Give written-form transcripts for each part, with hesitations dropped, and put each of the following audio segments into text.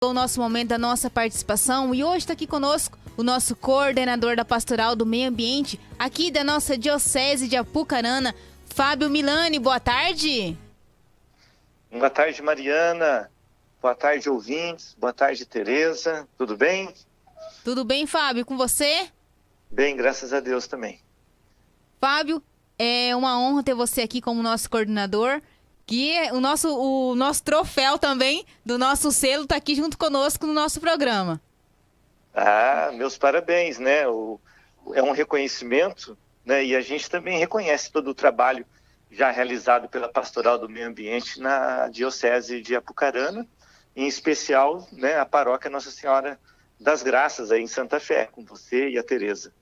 O nosso momento da nossa participação e hoje está aqui conosco o nosso coordenador da Pastoral do Meio Ambiente aqui da nossa Diocese de Apucarana, Fábio Milani. Boa tarde. Boa tarde, Mariana. Boa tarde, ouvintes. Boa tarde, Tereza. Tudo bem? Tudo bem, Fábio? Com você? Bem, graças a Deus também. Fábio, é uma honra ter você aqui como nosso coordenador. Que o nosso troféu também do nosso selo está aqui junto conosco no nosso programa. Ah, meus parabéns, né? É um reconhecimento, né? E a gente também reconhece todo o trabalho já realizado pela Pastoral do Meio Ambiente na Diocese de Apucarana, em especial, né, a paróquia Nossa Senhora das Graças, aí em Santa Fé, com você e a Tereza.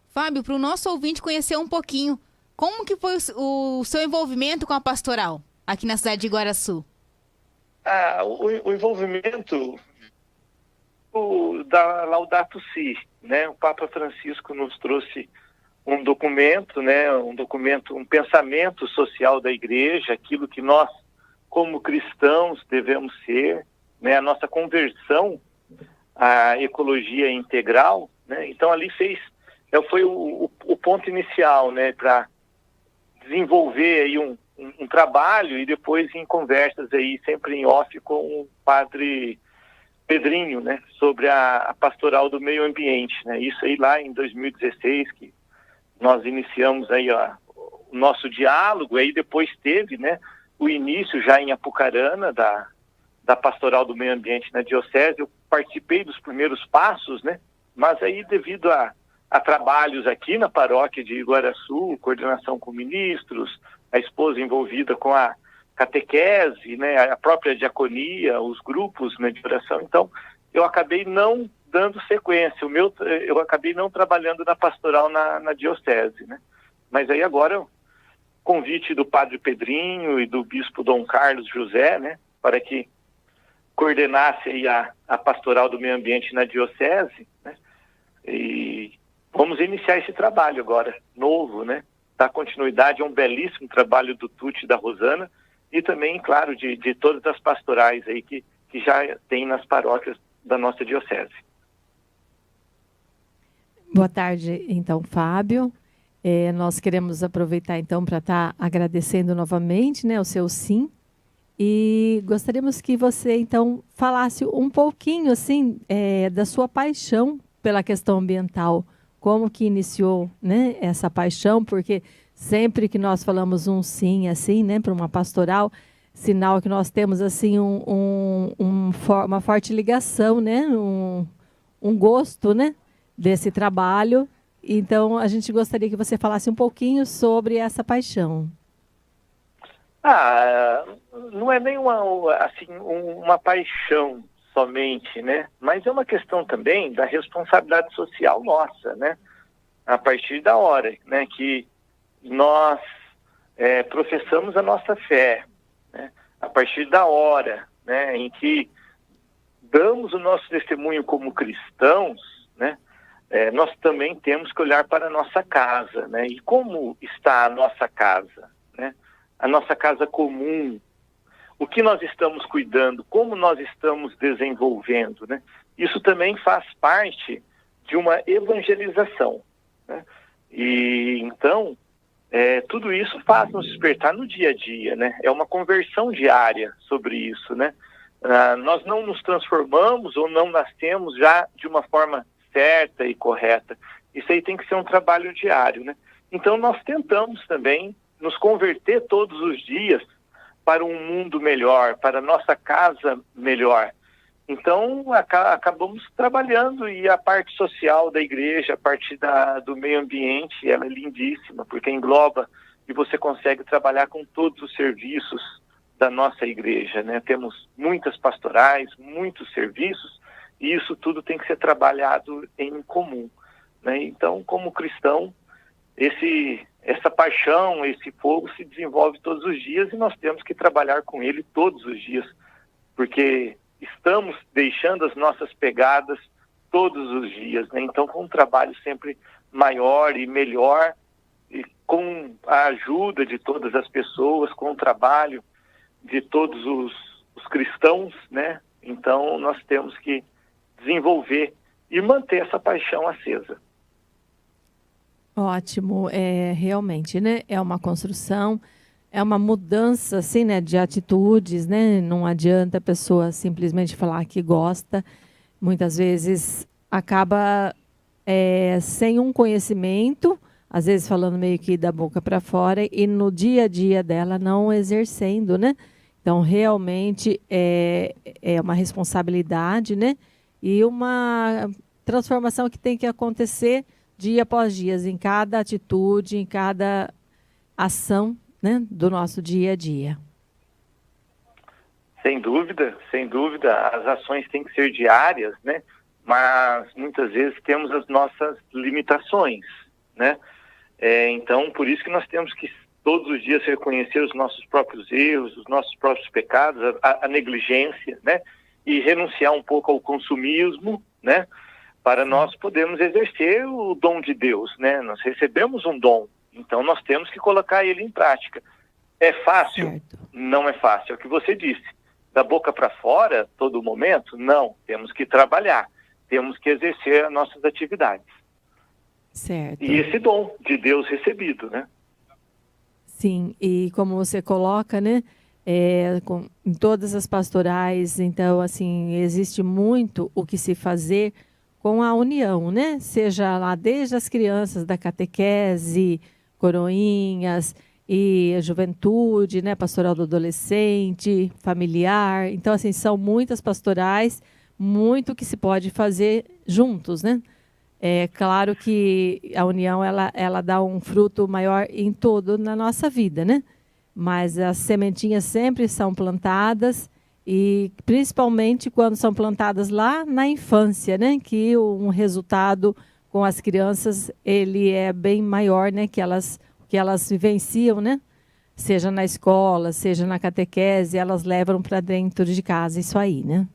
Fábio, para o nosso ouvinte conhecer um pouquinho, como que foi o seu envolvimento com a pastoral aqui na cidade de Iguaraçu? O envolvimento da Laudato Si, né? O Papa Francisco nos trouxe um documento, né? Um pensamento social da Igreja, aquilo que nós, como cristãos, devemos ser, né? A nossa conversão à ecologia integral, né? Então ali foi o ponto inicial, né? Para desenvolver aí um trabalho e depois em conversas aí sempre em off com o padre Pedrinho, né, sobre a pastoral do meio ambiente, né, isso aí lá em 2016 que nós iniciamos aí o nosso diálogo, aí depois teve, né, o início já em Apucarana da pastoral do meio ambiente na diocese. Eu participei dos primeiros passos, né, mas aí devido a trabalhos aqui na paróquia de Iguaraçu, coordenação com ministros, a esposa envolvida com a catequese, né, a própria diaconia, os grupos, né, de oração, então eu acabei não dando sequência, eu acabei não trabalhando na pastoral na diocese, né, mas aí agora o convite do padre Pedrinho e do bispo Dom Carlos José, né, para que coordenasse aí a pastoral do meio ambiente na diocese, né, e vamos iniciar esse trabalho agora, novo, né? Dar continuidade a um belíssimo trabalho do Tuti e da Rosana e também, claro, de todas as pastorais aí que já tem nas paróquias da nossa diocese. Boa tarde, então, Fábio. Nós queremos aproveitar, então, para estar agradecendo novamente, né, o seu sim. E gostaríamos que você, então, falasse um pouquinho, assim, da sua paixão pela questão ambiental. Como que iniciou, né, essa paixão? Porque sempre que nós falamos um sim, assim, né, para uma pastoral, sinal que nós temos, assim, uma forte ligação, né, um gosto, né, desse trabalho. Então, a gente gostaria que você falasse um pouquinho sobre essa paixão. Não é nem uma paixão somente, né? Mas é uma questão também da responsabilidade social nossa, né? A partir da hora, né, que nós professamos a nossa fé, né? A partir da hora, né, em que damos o nosso testemunho como cristãos, né? Nós também temos que olhar para a nossa casa, né? E como está a nossa casa, né? A nossa casa comum, o que nós estamos cuidando, como nós estamos desenvolvendo, né? Isso também faz parte de uma evangelização, né? E então, tudo isso faz nos despertar no dia a dia, né? É uma conversão diária sobre isso, né? Nós não nos transformamos ou não nascemos já de uma forma certa e correta. Isso aí tem que ser um trabalho diário, né? Então nós tentamos também nos converter todos os dias para um mundo melhor, para a nossa casa melhor. Então, acabamos trabalhando, e a parte social da igreja, a parte do meio ambiente, ela é lindíssima, porque engloba e você consegue trabalhar com todos os serviços da nossa igreja, né? Temos muitas pastorais, muitos serviços, e isso tudo tem que ser trabalhado em comum, né? Então, como cristão, essa paixão, esse fogo se desenvolve todos os dias e nós temos que trabalhar com ele todos os dias, porque estamos deixando as nossas pegadas todos os dias, né? Então, com um trabalho sempre maior e melhor, e com a ajuda de todas as pessoas, com o trabalho de todos os cristãos, né, Então, nós temos que desenvolver e manter essa paixão acesa. Ótimo, realmente, né? É uma construção, é uma mudança, assim, né, de atitudes, né? Não adianta a pessoa simplesmente falar que gosta. Muitas vezes acaba sem um conhecimento, às vezes falando meio que da boca para fora e no dia a dia dela não exercendo, né? Então, realmente é uma responsabilidade, né? E uma transformação que tem que acontecer dia após dia, em cada atitude, em cada ação, né, do nosso dia a dia. Sem dúvida, as ações têm que ser diárias, né? Mas muitas vezes temos as nossas limitações, né? Então, por isso que nós temos que todos os dias reconhecer os nossos próprios erros, os nossos próprios pecados, a negligência, né? E renunciar um pouco ao consumismo, né? Para nós podermos exercer o dom de Deus, né? Nós recebemos um dom, então nós temos que colocar ele em prática. É fácil? Certo. Não é fácil, é o que você disse. Da boca para fora, todo momento? Não, temos que trabalhar, temos que exercer as nossas atividades. Certo. E esse dom de Deus recebido, né? Sim, e como você coloca, né, em todas as pastorais, então, assim, existe muito o que se fazer com a união, né? Seja lá desde as crianças da catequese, coroinhas e a juventude, né? Pastoral do adolescente, familiar. Então, assim, são muitas pastorais, muito que se pode fazer juntos, né? É claro que a união ela dá um fruto maior em todo na nossa vida, né? Mas as sementinhas sempre são plantadas e principalmente quando são plantadas lá na infância, né? Que um resultado com as crianças ele é bem maior, né? Que elas vivenciam, né? Seja na escola, seja na catequese, elas levam para dentro de casa isso aí, né?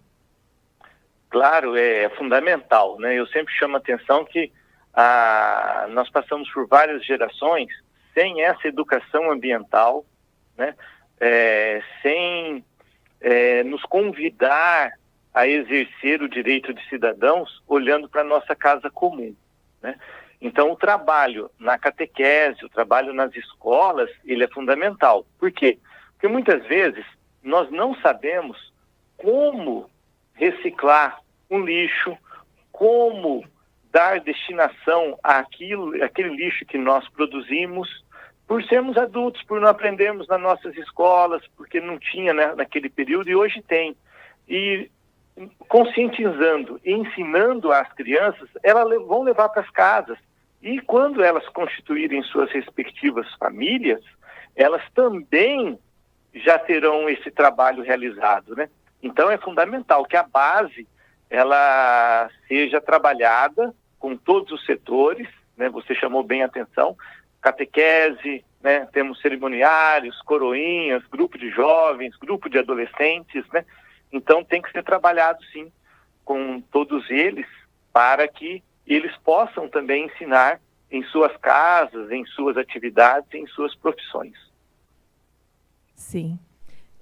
Claro, é fundamental, né? Eu sempre chamo a atenção que nós passamos por várias gerações sem essa educação ambiental, né? Sem nos convidar a exercer o direito de cidadãos olhando para a nossa casa comum, né? Então, o trabalho na catequese, o trabalho nas escolas, ele é fundamental. Por quê? Porque muitas vezes nós não sabemos como reciclar um lixo, como dar destinação àquele lixo que nós produzimos, por sermos adultos, por não aprendermos nas nossas escolas, porque não tinha, né, naquele período e hoje tem. E conscientizando e ensinando as crianças, elas vão levar para as casas. E quando elas constituírem suas respectivas famílias, elas também já terão esse trabalho realizado, né? Então é fundamental que a base ela seja trabalhada com todos os setores, né? Você chamou bem a atenção, catequese, né? Temos cerimoniários, coroinhas, grupo de jovens, grupo de adolescentes, né? Então tem que ser trabalhado sim com todos eles para que eles possam também ensinar em suas casas, em suas atividades, em suas profissões. Sim,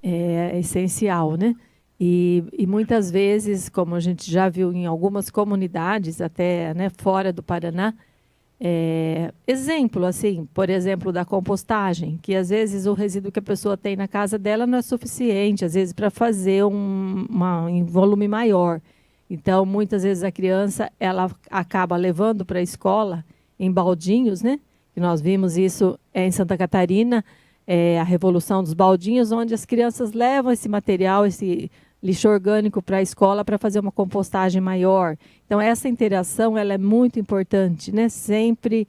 é essencial, né? E muitas vezes, como a gente já viu em algumas comunidades, até, né, fora do Paraná, exemplo, assim, por exemplo, da compostagem, que às vezes o resíduo que a pessoa tem na casa dela não é suficiente, às vezes para fazer um volume maior. Então, muitas vezes a criança ela acaba levando para a escola em baldinhos, né? E nós vimos isso em Santa Catarina, a Revolução dos Baldinhos, onde as crianças levam esse material, esse lixo orgânico para a escola para fazer uma compostagem maior. Então, essa interação ela é muito importante, né? Sempre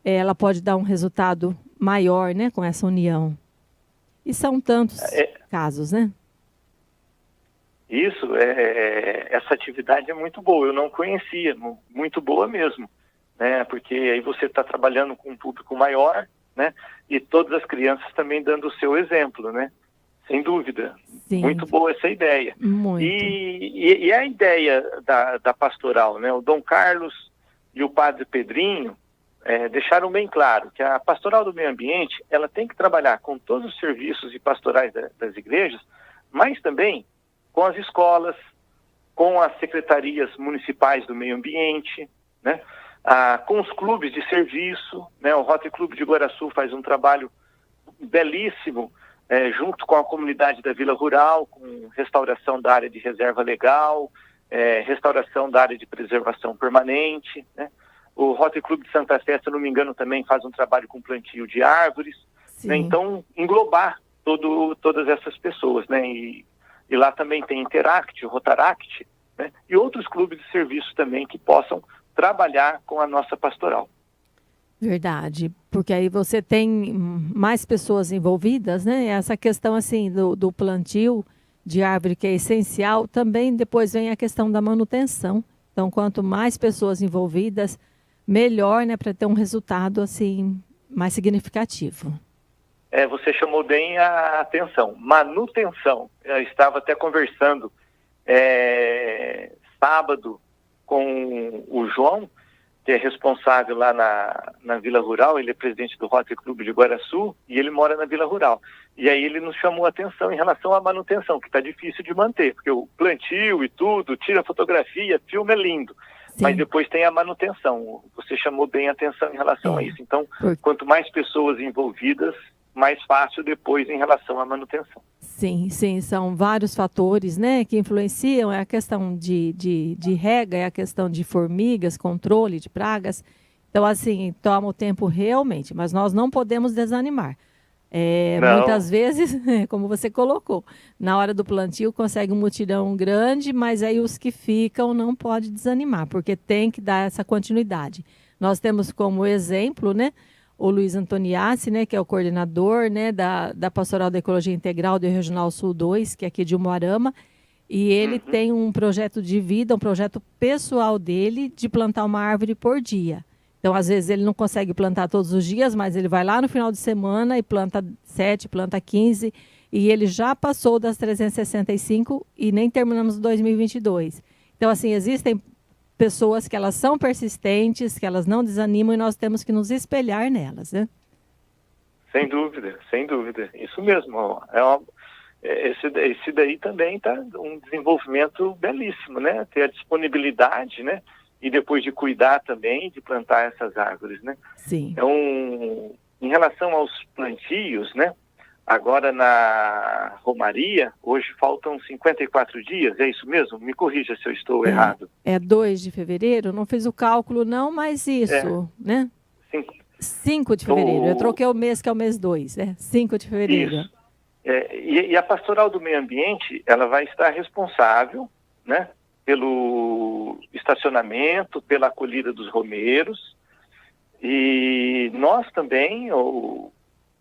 ela pode dar um resultado maior, né? Com essa união. E são tantos casos, né? Isso, essa atividade é muito boa, eu não conhecia, muito boa mesmo, né? Porque aí você está trabalhando com um público maior, né? E todas as crianças também dando o seu exemplo, né? Sem dúvida. Sim. Muito boa essa ideia. Muito. E a ideia da pastoral, né? O Dom Carlos e o Padre Pedrinho deixaram bem claro que a pastoral do meio ambiente, ela tem que trabalhar com todos os serviços e pastorais das igrejas, mas também com as escolas, com as secretarias municipais do meio ambiente, né? Com os clubes de serviço, né? O Rotary Clube de Guaraçu faz um trabalho belíssimo, junto com a comunidade da Vila Rural, com restauração da área de reserva legal, restauração da área de preservação permanente, né? O Rotary Clube de Santa Fé, se não me engano, também faz um trabalho com plantio de árvores, né? Então, englobar todas essas pessoas, né? E lá também tem Interact, o Rotaract, né? E outros clubes de serviço também que possam trabalhar com a nossa pastoral. Verdade, porque aí você tem mais pessoas envolvidas, né? Essa questão assim do plantio de árvore que é essencial, também depois vem a questão da manutenção. Então, quanto mais pessoas envolvidas, melhor, né, para ter um resultado assim mais significativo. Você chamou bem a atenção. Manutenção. Eu estava até conversando sábado com o João, que é responsável lá na Vila Rural. Ele é presidente do Rotary Clube de Guaraçu e ele mora na Vila Rural. E aí ele nos chamou a atenção em relação à manutenção, que está difícil de manter, porque o plantio e tudo, tira fotografia, filme é lindo. Sim. Mas depois tem a manutenção. Você chamou bem a atenção em relação a isso. Então, quanto mais pessoas envolvidas, mais fácil depois em relação à manutenção. Sim, sim, são vários fatores, né, que influenciam. É a questão de rega, é a questão de formigas, controle de pragas. Então, assim, toma o tempo realmente, mas nós não podemos desanimar. Muitas vezes, como você colocou, na hora do plantio consegue um mutirão grande, mas aí os que ficam não pode desanimar, porque tem que dar essa continuidade. Nós temos como exemplo, né, o Luiz Antoniassi, né, que é o coordenador, né, da Pastoral da Ecologia Integral do Regional Sul 2, que é aqui de Umuarama, e ele tem um projeto de vida, um projeto pessoal dele de plantar uma árvore por dia. Então, às vezes, ele não consegue plantar todos os dias, mas ele vai lá no final de semana e planta 7, planta 15, e ele já passou das 365 e nem terminamos 2022. Então, assim, existem pessoas que elas são persistentes, que elas não desanimam e nós temos que nos espelhar nelas, né? Sem dúvida, sem dúvida. Isso mesmo. Esse daí também está um desenvolvimento belíssimo, né? Ter a disponibilidade, né? E depois de cuidar também, de plantar essas árvores, né? Sim. Então, em relação aos plantios, né? Agora na Romaria, hoje faltam 54 dias, é isso mesmo? Me corrija se eu estou errado. É 2 de fevereiro, não fiz o cálculo não, mas isso, né? 5 de fevereiro, eu troquei o mês que é o mês 2, 5 de fevereiro. Isso. E a Pastoral do Meio Ambiente, ela vai estar responsável, né? Pelo estacionamento, pela acolhida dos romeiros, e nós também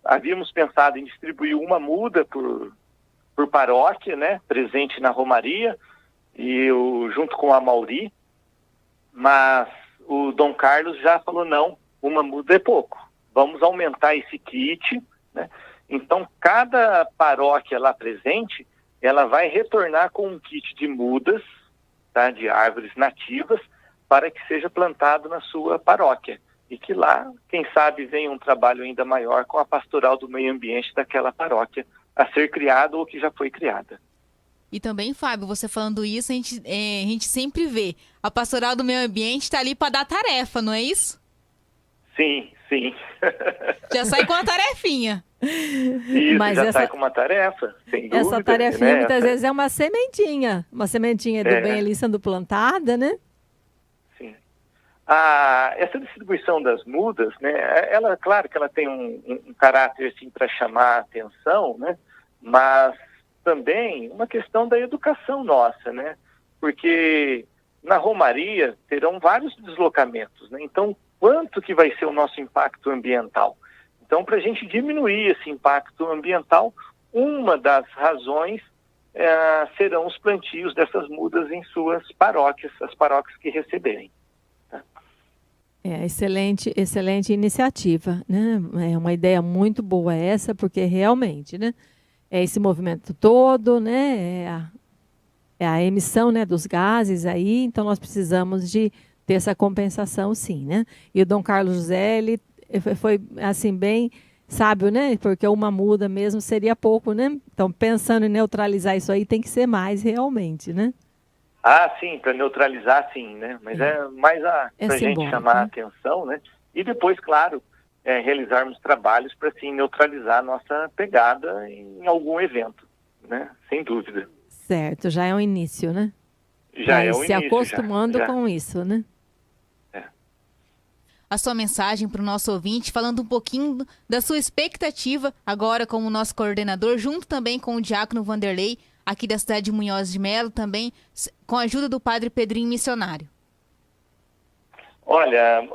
havíamos pensado em distribuir uma muda por paróquia, né, presente na Romaria, junto com a Mauri, mas o Dom Carlos já falou, não, uma muda é pouco, vamos aumentar esse kit, né? Então cada paróquia lá presente, ela vai retornar com um kit de mudas, tá, de árvores nativas, para que seja plantado na sua paróquia. E que lá, quem sabe, venha um trabalho ainda maior com a pastoral do meio ambiente daquela paróquia a ser criada ou que já foi criada. E também, Fábio, você falando isso, a gente sempre vê. A pastoral do meio ambiente está ali para dar tarefa, não é isso? Sim, sim. Já sai com uma tarefinha. Isso, mas já sai com uma tarefa, sem dúvida. Essa tarefinha, né? Muitas vezes é uma sementinha do bem ali sendo plantada, né? Sim. Essa distribuição das mudas, né? Ela, claro que ela tem um caráter assim para chamar a atenção, né? Mas também uma questão da educação nossa, né? Porque na Romaria terão vários deslocamentos, né? Então, quanto que vai ser o nosso impacto ambiental? Então, para a gente diminuir esse impacto ambiental, uma das razões serão os plantios dessas mudas em suas paróquias, as paróquias que receberem. Tá? Excelente iniciativa, né? É uma ideia muito boa essa, porque realmente, né? É esse movimento todo, né? É a emissão, né, dos gases aí, então nós precisamos de ter essa compensação, sim, né? E o Dom Carlos José, ele foi, assim, bem sábio, né? Porque uma muda mesmo seria pouco, né? Então, pensando em neutralizar isso aí, tem que ser mais realmente, né? Ah, sim, para neutralizar, sim, né? Mas é mais para a gente simbólico, chamar a né? atenção, né? E depois, claro, realizarmos trabalhos para, assim, neutralizar a nossa pegada em algum evento, né? Sem dúvida. Certo, já é um início, né? Já Vai é o se início, acostumando já. com isso, né? A sua mensagem para o nosso ouvinte, falando um pouquinho da sua expectativa agora como nosso coordenador, junto também com o diácono Vanderlei, aqui da cidade de Munhoz de Melo, também com a ajuda do padre Pedrinho Missionário. Olha,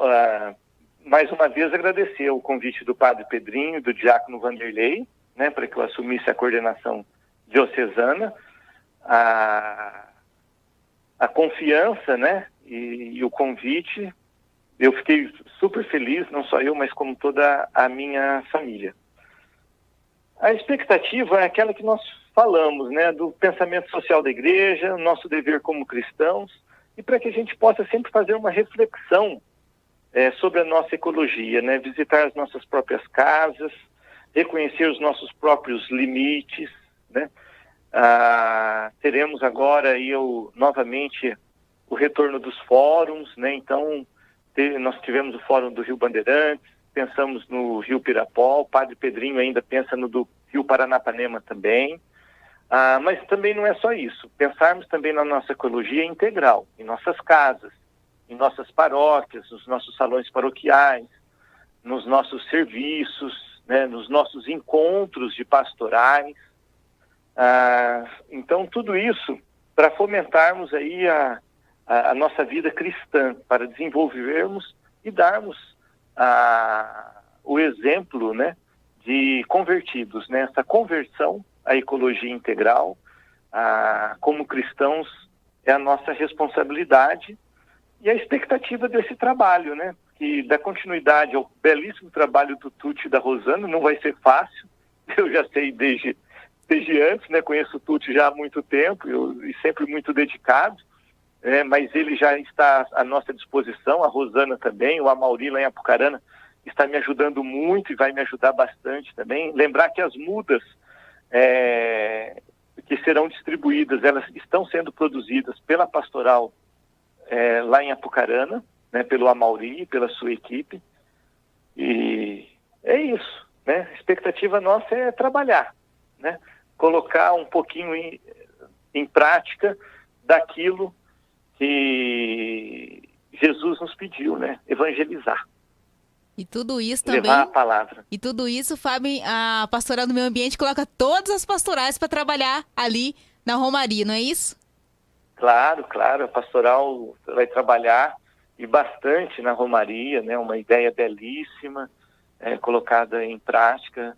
mais uma vez agradecer o convite do padre Pedrinho e do diácono Vanderlei, né, para que eu assumisse a coordenação diocesana, a confiança, né, e o convite. Eu fiquei super feliz, não só eu, mas como toda a minha família. A expectativa é aquela que nós falamos, né, do pensamento social da igreja, nosso dever como cristãos, e para que a gente possa sempre fazer uma reflexão sobre a nossa ecologia, né, visitar as nossas próprias casas, reconhecer os nossos próprios limites, né. Teremos agora aí novamente o retorno dos fóruns, né, então nós tivemos o Fórum do Rio Bandeirantes, pensamos no Rio Pirapó, o padre Pedrinho ainda pensa no do Rio Paranapanema também, mas também não é só isso, pensarmos também na nossa ecologia integral, em nossas casas, em nossas paróquias, nos nossos salões paroquiais, nos nossos serviços, né, nos nossos encontros de pastorais. Então tudo isso para fomentarmos aí a nossa vida cristã, para desenvolvermos e darmos o exemplo, né, de convertidos, né, essa conversão à ecologia integral, como cristãos, é a nossa responsabilidade e a expectativa desse trabalho, né, que dá continuidade ao belíssimo trabalho do Tuti e da Rosana. Não vai ser fácil, eu já sei desde antes, né, conheço o Tuti já há muito tempo e sempre muito dedicado. Mas ele já está à nossa disposição, a Rosana também, o Amauri lá em Apucarana está me ajudando muito e vai me ajudar bastante também. Lembrar que as mudas que serão distribuídas, elas estão sendo produzidas pela pastoral lá em Apucarana, né, pelo Amauri e pela sua equipe. E é isso, né? A expectativa nossa é trabalhar, né? Colocar um pouquinho em prática daquilo que Jesus nos pediu, né? Evangelizar. E tudo isso também. Levar a palavra. E tudo isso, Fábio, a Pastoral do Meio Ambiente coloca todas as pastorais para trabalhar ali na Romaria, não é isso? Claro, a pastoral vai trabalhar e bastante na Romaria, né? Uma ideia belíssima, colocada em prática.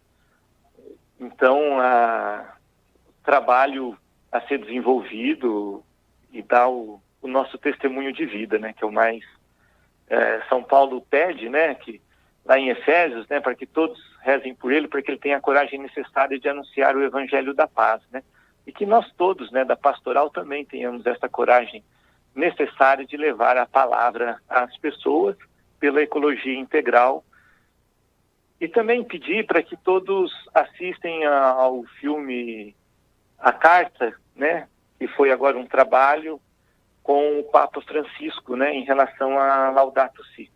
Então, trabalho a ser desenvolvido e dar o nosso testemunho de vida, né, que é o mais São Paulo pede, né, que lá em Efésios, né, para que todos rezem por ele, para que ele tenha a coragem necessária de anunciar o evangelho da paz, né, e que nós todos, né, da pastoral também tenhamos essa coragem necessária de levar a palavra às pessoas pela ecologia integral, e também pedir para que todos assistem ao filme A Carta, né, que foi agora um trabalho com o Papa Francisco, né, em relação a Laudato Si.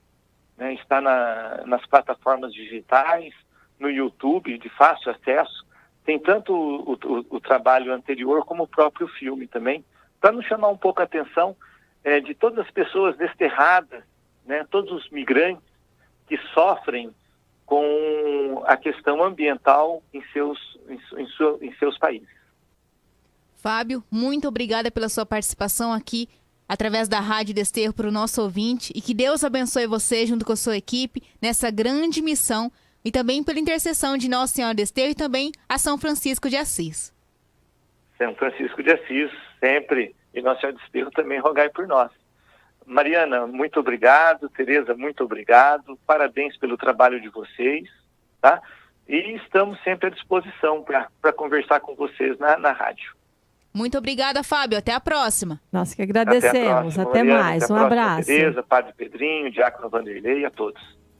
Né, está nas plataformas digitais, no YouTube, de fácil acesso. Tem tanto o trabalho anterior como o próprio filme também, para nos chamar um pouco a atenção de todas as pessoas desterradas, né, todos os migrantes que sofrem com a questão ambiental em seus países. Fábio, muito obrigada pela sua participação aqui através da Rádio Desterro para o nosso ouvinte, e que Deus abençoe você junto com a sua equipe nessa grande missão, e também pela intercessão de Nossa Senhora Desterro e também a São Francisco de Assis. São Francisco de Assis, sempre, e Nossa Senhora Desterro também rogai por nós. Mariana, muito obrigado. Tereza, muito obrigado. Parabéns pelo trabalho de vocês, tá? E estamos sempre à disposição para conversar com vocês na rádio. Muito obrigada, Fábio. Até a próxima. Nós que agradecemos. Até Mariana, mais. até Um a próxima, abraço. Tereza, Padre Pedrinho, Diácono Vanderlei, a todos.